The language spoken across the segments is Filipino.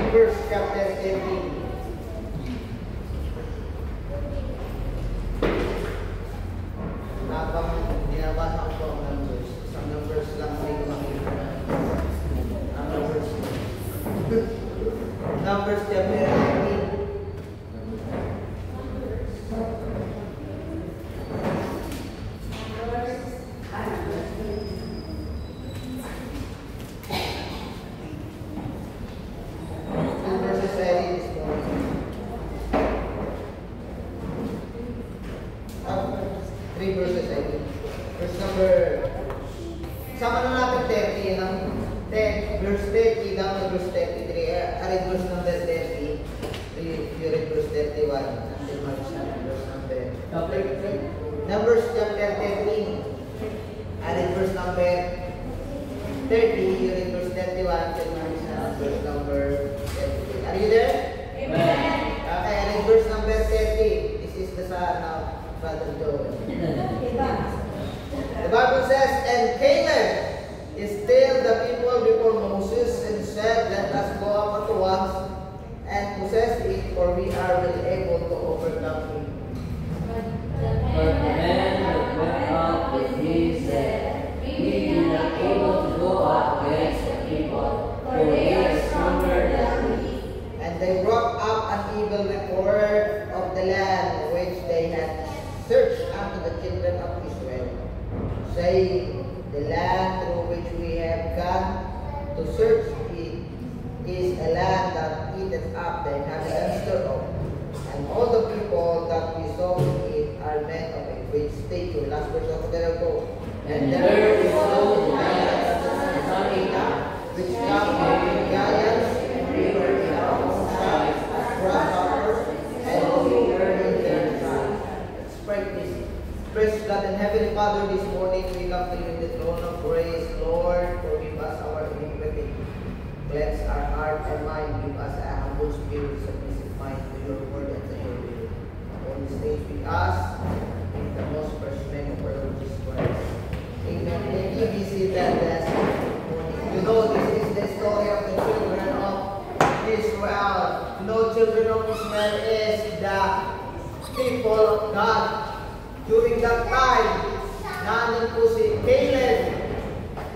Numbers chapter 18. Habang binabasa ko ang numbers, isang numbers lang ay makikita. Numbers chapter 18. Numbers chapter 13, and in verse number 30, you read verse 31 till verse number 33. Are you there? Amen. Okay, and in verse number 30, this is the son of Father Joel. The Bible says, and Caleb stilled the people before Moses and said, let us go up at once and possess it, for we are well able to overcome him. For the man that went up with me said, we are not able to go up against the people, for they are stronger than we. And they brought up an evil report of the land which they had searched unto the children of Israel, saying, the land through which we have gone to search it is a land that eateth up the inhabitants thereof, and all the people that we saw in it are men of a great stature. Last verse of the go. And there is no giants which come with giants and river in our own sides, as grasshoppers, and we are in their sides. Let's pray, please. Praise God and Heavenly Father, this morning we come to you in the throne of grace. Lord, forgive us our iniquity. Cleanse our heart and mind. Give us a humble spirit, submissive mind to your word and to your will. On this stage we ask in the most precious name of our Lord Jesus Christ. Amen. Thank you, be seated. You know, this is the story of the children of Israel. You know, children of Israel is the people of God. During that time, nandun po si Caleb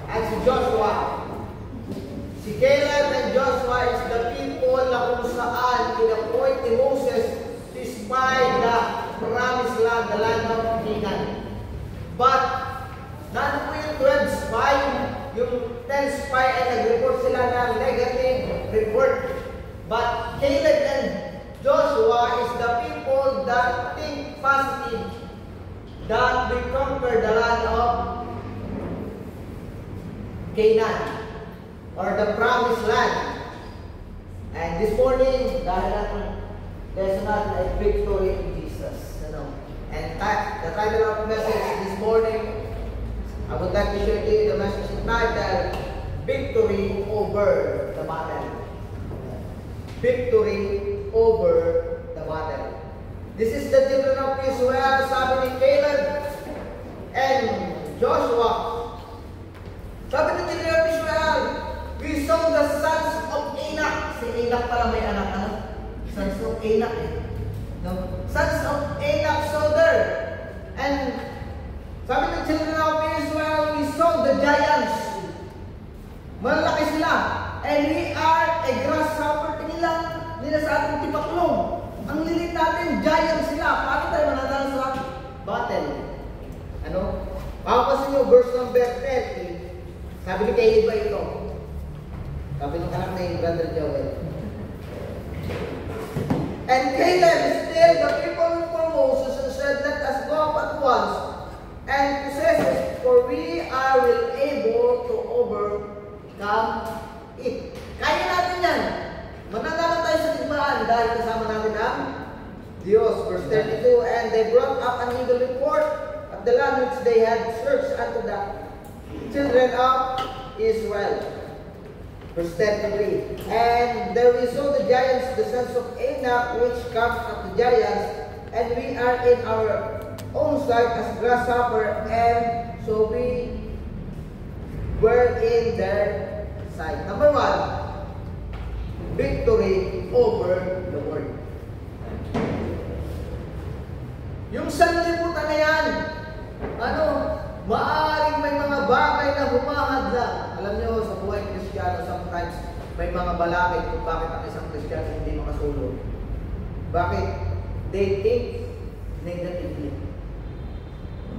at si Joshua. Si Caleb and Joshua is the people na kung saan in-appoint ni Moses to spy the the land of Canaan. But, nano po yung 12 spy, yung 10 spy ay nag-report sila ng negative report. But Caleb and Joshua is the people that think positive, that we conquer the land of Canaan, or the promised land. And this morning, there's not a victory in Jesus. And the title of the message this morning, I would like to share to you the message entitled, Victory Over the Battle. Victory over the battle. This is the children of Israel, sabi ni Caleb and Joshua. Sabi ni children of Israel, we saw the sons of Anak. Si Anak pala may anak. Sons of Anak No? Sons of Anak saw there. And sabi ni children of Israel, we saw the giants. Malaki sila. And we are a grasshopper. Nila sa ating tipaklong. Ang lilit natin, giant sila. Paano tayo mananalo sa battle? Makapasin nyo, verse number 30. Sabi ni Caleb ba ito? Sabi ng anak ni Brother Joel. And Caleb still the people for Moses and said, let us go up at once and possess it, for we are well able to overcome it. Kaya natin yan. Mananalo tayo sa digmaan dahil kasama natin ang Diyos. Verse 32, and they brought up an evil report of the land which they had searched unto the children of Israel. Verse 33, and there we saw the giants, the sons of Anak, which comes of the giants, and we are in our own sight as grasshopper, and so we were in their sight. Number 1, victory over the world. Yung sanlibutan na yan, maaaring may mga bagay na humahadla. Alam nyo, sa buhay Kristiyano, sometimes may mga balakid kung bakit ang isang Kristiyano hindi makasulong. Bakit? They think negatively.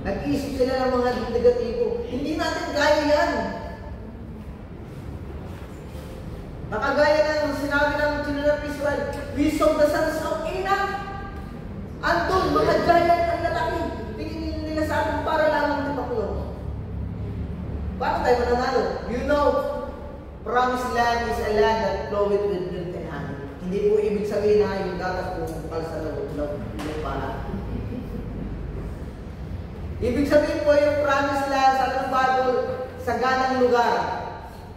Nag-iisip sila ng mga negatibo. Hindi natin kaya yan. Nakagaya ng sinabi ng children of Israel, we saw the sons of Anak. Andun, mga giant ang lalaki. Tingin nila sa atin para lamang tipaklong. Paano tayo mananalo? You know, promised land is a land that floweth with milk and honey. Hindi po ibig sabihin na yung dagat pumupal sa lupa. Ibig sabihin po yung promised land sa ating Bible, sa ganang lugar.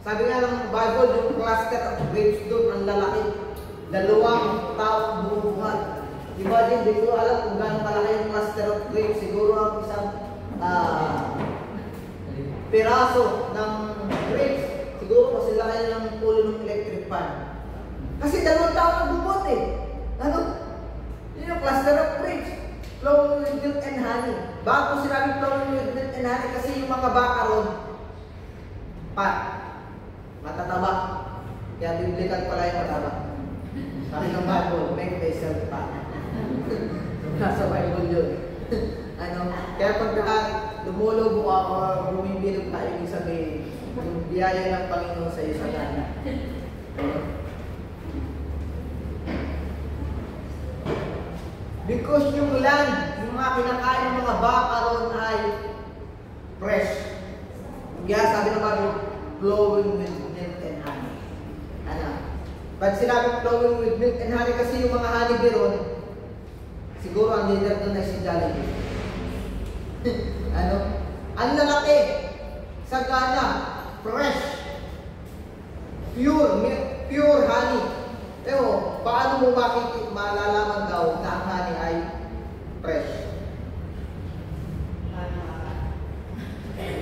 Sabi nga ng Bible, yung cluster of grapes doon, ang lalaki. 2 taong bumubuhat. Imagine, di ko alam kung gano'ng kalaki yung cluster of grapes. Siguro ang isang piraso ng grapes. Siguro kasi laki ng pulo ng electric fan. Kasi 2 taong nagbubot eh. Yun yung cluster of grapes. Flowing with milk and honey. Bakit ko sinabi flowing with milk and honey? Kasi yung mga baka ron, matataba. Kaya biblical pala yung mataba. Sabi ng Bible, make thyself fat. Nasa Bible yun. Kaya pag lumulubo ka or bumibilog ka, ibig sabihin, yung biyaya ng Panginoon sa iyo sa gana. Because yung land, yung mga kinakain ng mga baka ron ay fresh. Kaya sabi ng Bible, flowing with milk and honey. Pag sinabi flowing with milk and honey, kasi yung mga honey ron, siguro ang leader doon ay si Jollibee. Ang lalaki, sagana, fresh, pure honey. Pero, paano mo malalaman daw na ang honey ay fresh?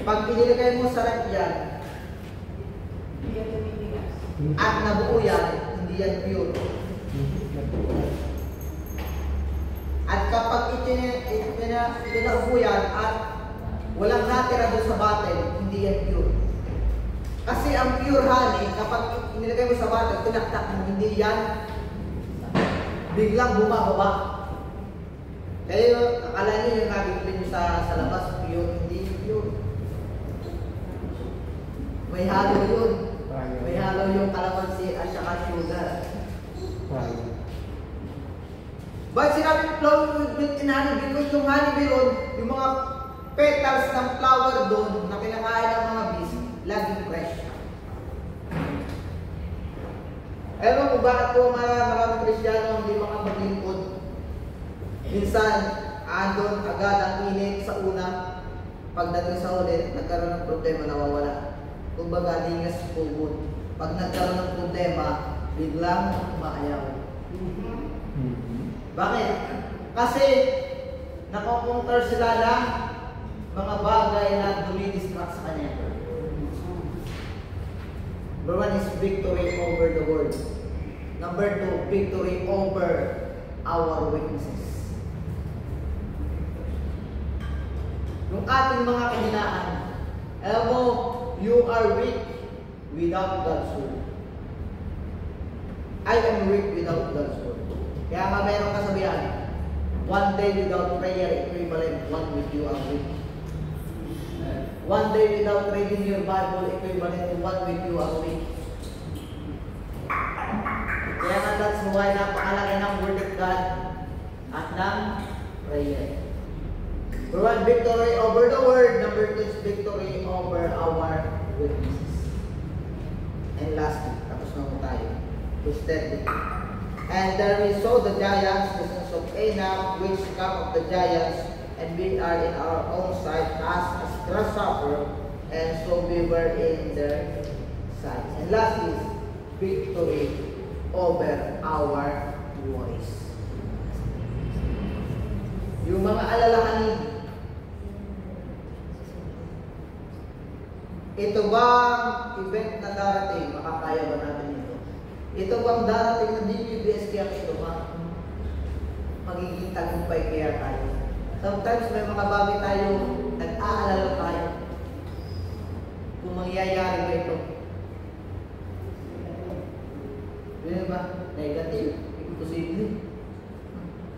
Pag inilagay mo sa rep yan, at nabuo yan, hindi yan pure. At kapag itinaubo yan at walang natira doon sa bottle, hindi yan pure. Kasi ang pure honey, kapag inilagay mo sa bottle, tinaktak mo, hindi yan biglang bumababa. Kaya akala niyo yung nabibili niyo sa labas, pure, hindi pure. May halo yun. May halo yung kalamansi at saka sugar. Bakit sinabi flower with in honey? Because yung honey doon, yung mga petals ng flower doon na kinakain ng mga bees, laging fresh. Ewan mo bakit po maraming Kristiyano hindi makapaglingkod? Minsan, andon agad ang init sa una. Pagdating sa huli, nagkaroon ng problema, nawawala. Kumbaga, lingas pugod. Pag nagkaroon ng problema, biglang maayaw. Bakit? Kasi nakukonter sila ng mga bagay na dumidistract sa kanya. Number 1 is victory over the world. Number 2, victory over our weaknesses. Yung ating mga kahinaan, alam mo, you are weak without God's word. I am weak without God's word. Kaya nga mayroong kasabihan, one day without prayer equivalent, 1 week you are weak. One day without reading your Bible equivalent to 1 week you are weak. Kaya nga that's why napakalaki ng Word of God at ng prayer. Number 1, victory over the Word. Number 2 is victory over our weaknesses. And lastly, tapos na po tayo. Verse 30. And there we saw the giants, the sons of Anak, which come of the giants, and we are in our own sight as grasshopper, and so we were in their sight. And lastly, victory over our worries. Yung mga alalahanin, ito bang event na darating, makakaya ba natin ito? Ito bang darating na DBBS kaya ito ba? Magiging tagumpay kaya tayo. Sometimes may mga bagay tayo, nag-aalala tayo. Kung mangyayari ba ito? Yun ba? Negative. Imposible.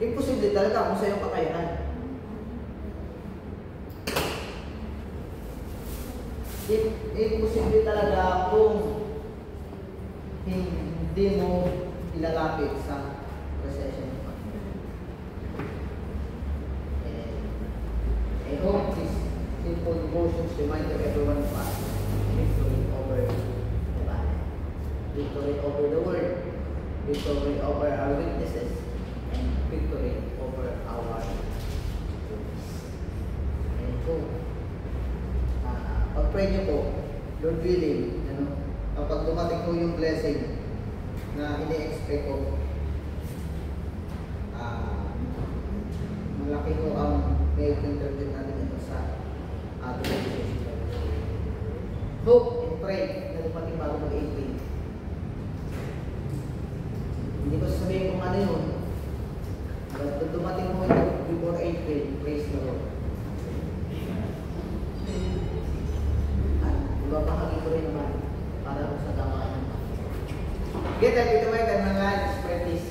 Imposible talaga kung sa iyong kakayahan. Imposible talaga kung hindi mo ilalapit sa recession. I hope this simple devotions remind everyone of us victory over the body, victory over the world, victory over our weaknesses, and victory over our goodness. And so, pag-pray niyo po, Lord willing, kapag dumating po yung blessing na ini-expect ko, malaki ko ang may interpret natin ito sa ating education. Hope and pray na dumating bago mag-April. Hindi ko sasabihin kung ano yun. But dumating mo ito before April, praise the Lord. At ibabahagi ko rin naman para sa gamaan ng Get that ito ay mga spread this.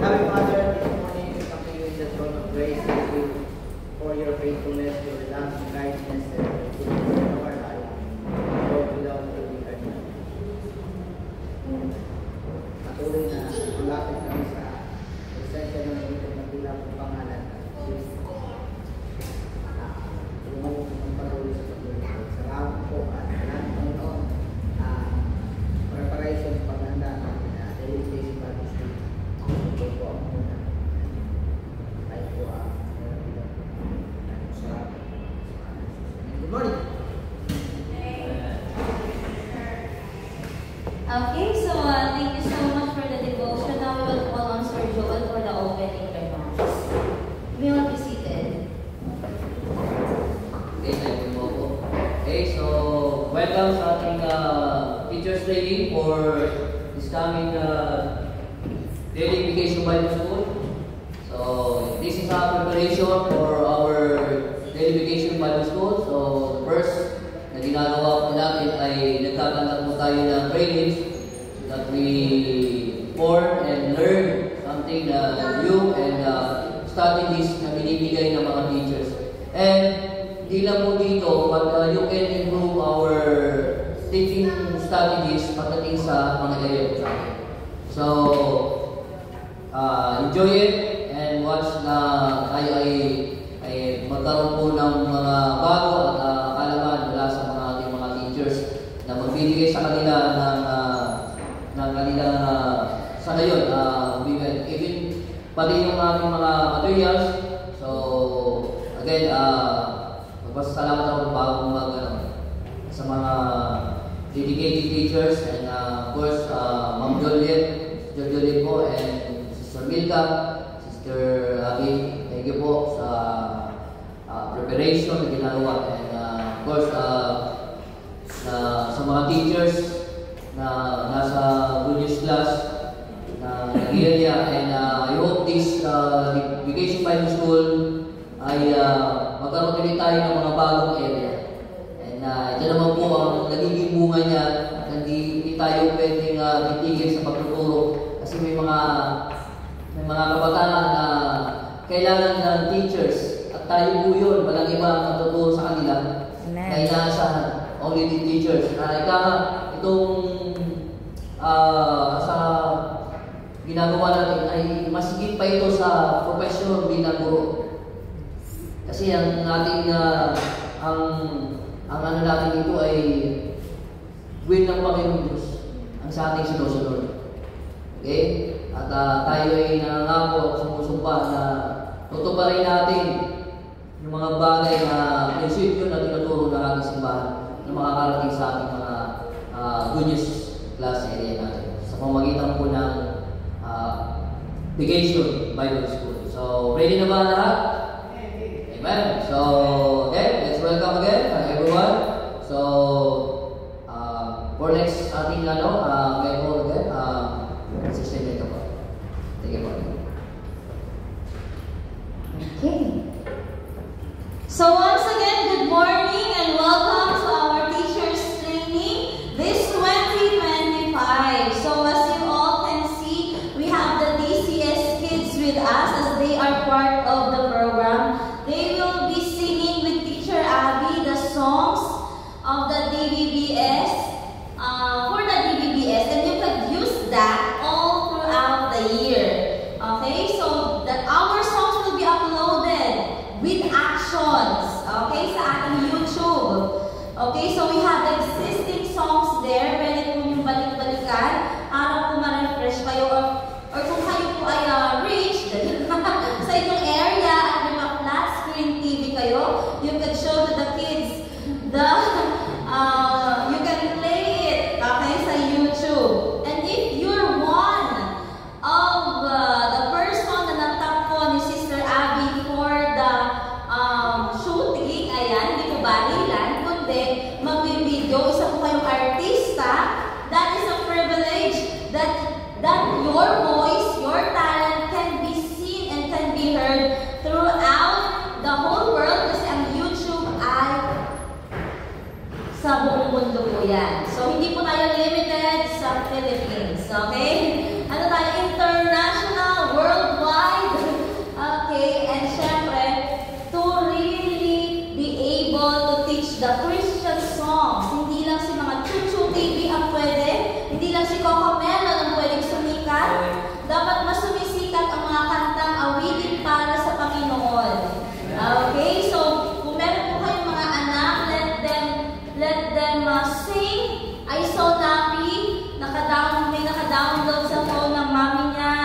Happy Father, this morning we come to you in the throne of grace. Thank you for your faithfulness, your love, and kindness, and your goodness in our life. Lord, without you, we are nothing. Patuloy na malapit kami sa presensya ng ito na bilang pangalan. Tulungan mo ng patuloy sa patuloy. Salamat po at salamat Panginoon. Preparation paghanda natin na daily basis participate. Ito po ang muna. Tayo po ang salamat. Good morning. Okay, so thank you so much for the devotion. Now we will call on Sir Joel for the opening remarks. We will be seated. Okay, thank you po. Okay, so welcome sa ating teacher's training for this coming daily vacation Bible school. So this is our preparation for our daily vacation Bible school. So first na ginagawa po natin ay nagkakantak po tayo ng trainings that we form and learn something new and strategies na binibigay ng mga teachers. And hindi lang po dito, but you can improve our teaching strategies pagdating sa mga area po sa akin. So, enjoy it and watch na tayo ay magkaroon po ng mga bago at kaalaman mula sa mga ating mga teachers na magbibigay sa kanila ng kanilang sa ngayon, even pati yung aming mga materials. So, again, magpasalamat ako bagong sa mga dedicated teachers and of course, Ma'am Joliet po and Sister Milka, Sister Abby, thank you po sa preparation na ginagawa and of course, sa mga teachers na nasa Goodness class na area and I hope this Vacation Bible School ay magkaroon ulit tayo ng mga bagong area. And ito naman po ang nagiging bunga niya at hindi tayo pwedeng titigil sa pagtuturo kasi may mga kabataan na kailangan ng teachers at tayo po yun, walang iba ang matuturo sa kanila na inaasahan, only the teachers. Itong sa ginagawa natin ay masigit pa ito sa profesyon bilang guro. Kasi ang ating ang ano natin dito ay will ng Panginoon Diyos ang sa ating sinusunod. Okay? At tayo ay nangangako at sumusumpa na tutuparin natin yung mga bagay na prinsipyo na tinuturo ng ating simbahan na makakarating sa ating mga good news class area natin sa pamamagitan po ng Vacation Bible School. So, ready na ba lahat? Amen. So, okay, let's welcome again everyone. So, for next ating may call again, Sister Nika po. Thank you po. Okay. So once again, good morning and welcome to our teachers training this 2025. So as you all can see, we have the DCS kids with us as they are part of the program. They will be singing with Teacher Abby the songs of the DBBS, for the DBBS, and you can use that all throughout the year. Okay, so that our songs will be uploaded with actions, okay, sa ating YouTube. Okay, so we have the existing songs there. Pwede po yung balik-balikan para po ma-refresh kayo or kung kayo po ay rich sa inyong area at may mga flat screen TV kayo, you can show to the kids you can play it, okay, sa YouTube. And if you're one of the person na natakpo ni Sister Abby for the shooting, ayan, hindi ko balilan, kundi magbibideo, isa po kayong artista, that is a privilege that your voice, your talent can be seen and can be heard throughout the whole world kasi ang YouTube ay sa buong mundo po yan. So, hindi po tayo limited sa Philippines, okay? Ano tayo? International, worldwide, okay? And syempre, to really be able to teach the Christian songs. Hindi lang si mga Chuchu TV ang pwede, hindi lang si Coco Melon ang pwedeng sumikat. Dapat mas sumisikat ang mga kantang awitin para sa Panginoon. Okay? So, kung meron po kayong mga anak, let them sing. I so happy. May naka-download sa phone ng mami niya.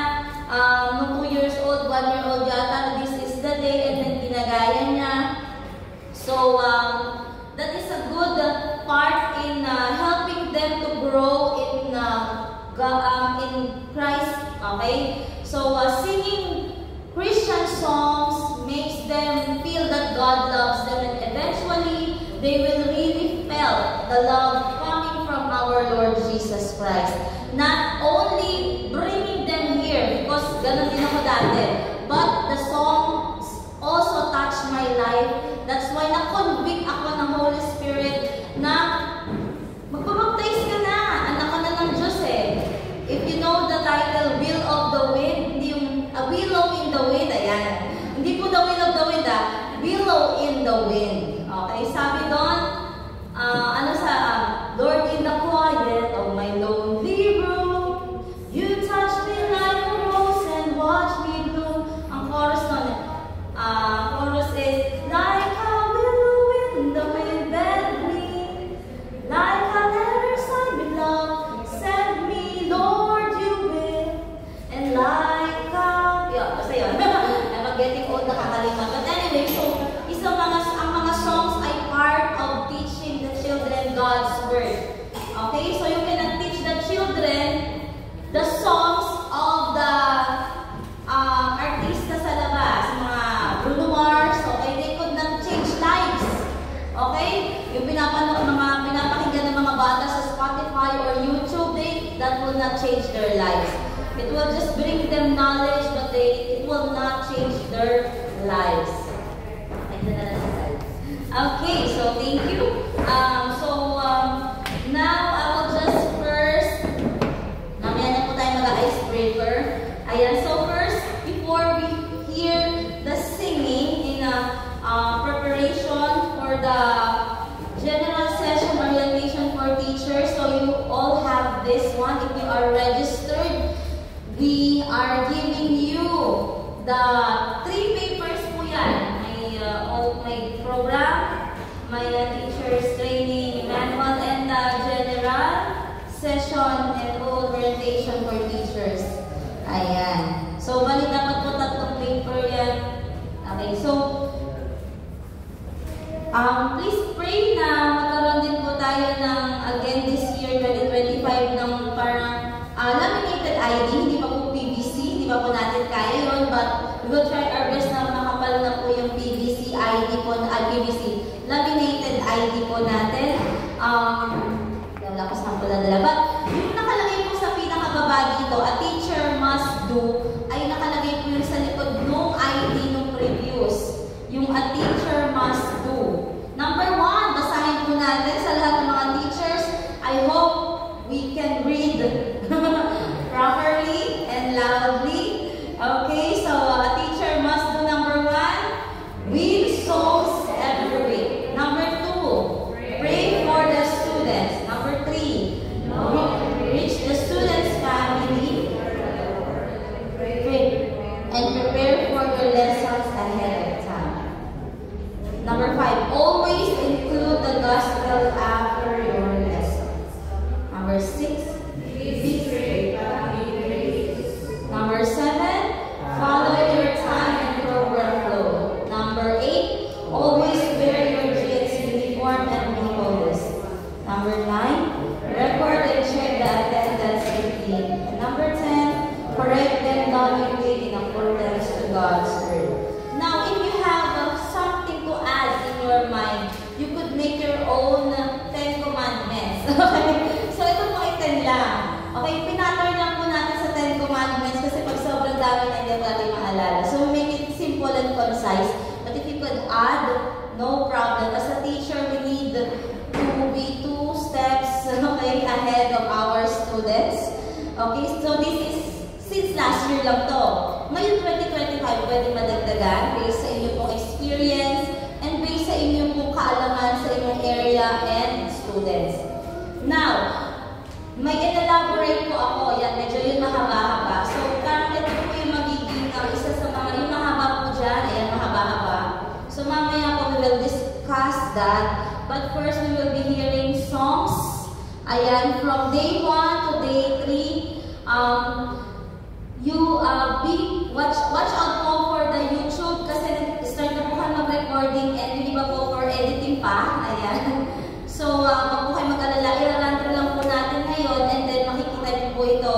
Nung 2 years old, 1 year old yata, this is the day, and then ginagaya niya. So, that is a good part in helping them to grow in Christ. Okay? So, singing Christian songs makes them feel that God loves them, and eventually, they will really feel the love coming from our Lord Jesus Christ. Not only bringing them here, because ganun din ako dati, but the songs also touch my life. That's why na-convict ako ng Holy Spirit na magpapaptaise ka na, anak ka na ng Diyos eh. If you know the title, Will of the Wind, hindi yung A Willow in the Wind, ayan. the will of the wind, willow in the wind. Okay, sabi doon, Lord, in the quiet of my lonely room, you touch me like a rose and watch me bloom. Ang chorus nun, chorus is, like a willow in the wind, bend me, like a letter signed with love, send me, Lord, you will, and like a, basta yun, I'm getting old, nakakalimutan. But anyway, so, ang mga songs ay part of teaching the children God's Word. Okay, so you cannot teach the children the songs of the artista sa labas, mga Bruno Mars, okay, they could not change lives. Okay, yung pinapakinggan ng mga bata sa Spotify or YouTube, that will not change their lives. It will just bring them knowledge, but it will not change their lives. Okay, so thank you. Now I will just first, mamaya na po tayo mag-icebreaker. Ayan, so first, before we hear the singing in preparation for the general session orientation for teachers, so you all have this one. If you are registered, we are giving you the 3 papers po yan. My program, my teacher's training manual, and the general session and orientation for teachers. Ayan. So, bali dapat po 3 paper yan. Okay, so, please pray na magkaroon din po tayo ng, again, this year, 2025, ng parang laminated ID, hindi pa po PVC, hindi pa po natin kaya yun, but we will try our best na makapal na po yung PVC ID po, PVC, laminated ID po natin. Lalakas na po dala. But yung nakalagay po sa pinakababa dito, a teacher must do, ay nakalagay po yung sa likod nung ID nung previous. Yung a teacher must do. Number 1, basahin po natin sa lahat ng mga teachers. I hope we can read properly and loudly. Okay, so a teacher must do number 1, read songs every week. Number 2, pray for the students. Number 3, reach the students' family. And prepare for your lessons ahead of time. Number 5, always include the gospel after your lessons. Number 6, be great. Number 7, follow your time and program flow. Number 8, always wear your kids' uniform and be modest. Number 9, record and check the attendance routine. And number 10, correct them logically in accordance to God's Word. Now, if you have something to add in your mind, you could make your own 10 commandments. Okay? So, ito po ay 10 lang. Okay, pinatter lang po natin sa 10 commandments kasi pag sobrang dami na hindi natin maalala. So, make it simple and concise. But if you could add, no problem. As a teacher, we need to be 2 steps ahead of our students. Okay, so this is since last year lang to. Ngayon, 2025, pwede madagdagan based sa inyong pong experience and based sa inyong pong kaalaman sa inyong area and students. Now, may elaborate po ako. Yan, medyo yun mahaba-haba. So, parang ito po yung magiging isa sa mga, yung mahaba po dyan. Ayan, mahaba-haba. So, mamaya po we will discuss that. But first, we will be hearing songs. Ayan, from day 1 to day 3. Watch out po for the YouTube kasi start na po kayo mag-recording and hindi ba po for editing pa. Ayan. So, wag po kayo mag-alala. I-run lang po natin ngayon and then makikita niyo po ito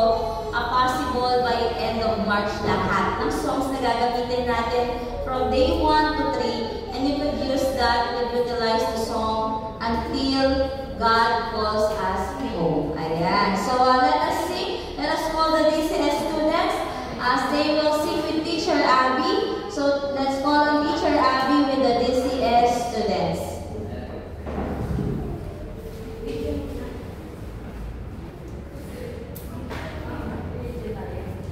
possible by end of March lahat ng songs na gagamitin natin from day 1 to 3 and you could use that, you could utilize the song until God calls us home. Ayan. So, let us sing. Let us call the DCS students as they will sing with Teacher Abby. So, let's call on Teacher Abby with the DCS students.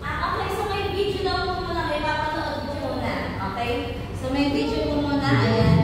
Okay, so may video daw po muna. May papanood video muna. Okay? So may picture ko muna, ayan.